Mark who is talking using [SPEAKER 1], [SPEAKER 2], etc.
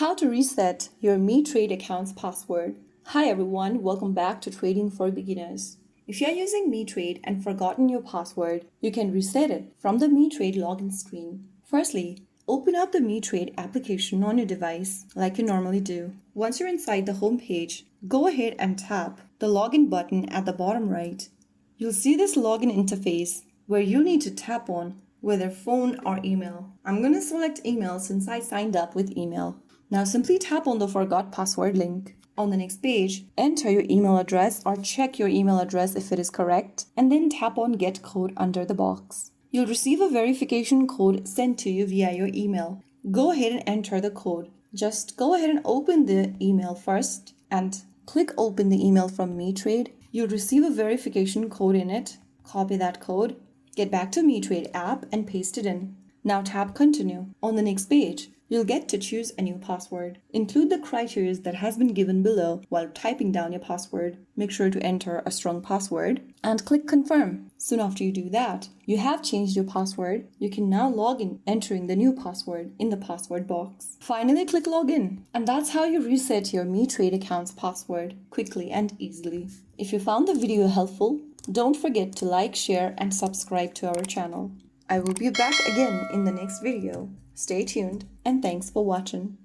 [SPEAKER 1] How to reset your Mitrade account's password. Hi everyone, welcome back to Trading for Beginners. If you are using Mitrade and forgotten your password, you can reset it from the Mitrade login screen. Firstly, open up the Mitrade application on your device like you normally do. Once you're inside the home page, go ahead and tap the login button at the bottom right. You'll see this login interface where you need to tap on whether phone or email. I'm going to select email since I signed up with email. Now simply tap on the forgot password link. On the next page, enter your email address or check your email address if it is correct, and then tap on get code under the box. You'll receive a verification code sent to you via your email. Go ahead and enter the code. Just go ahead and open the email first and click open the email from Mitrade. You'll receive a verification code in it. Copy that code, get back to Mitrade app and paste it in. Now tap continue. On the next page, you'll get to choose a new password. Include the criteria that has been given below while typing down your password. Make sure to enter a strong password and click confirm. Soon after you do that, you have changed your password. You can now log in entering the new password in the password box. Finally, click login. And that's how you reset your Mitrade account's password quickly and easily. If you found the video helpful, don't forget to like, share, and subscribe to our channel. I will be back again in the next video. Stay tuned and thanks for watching.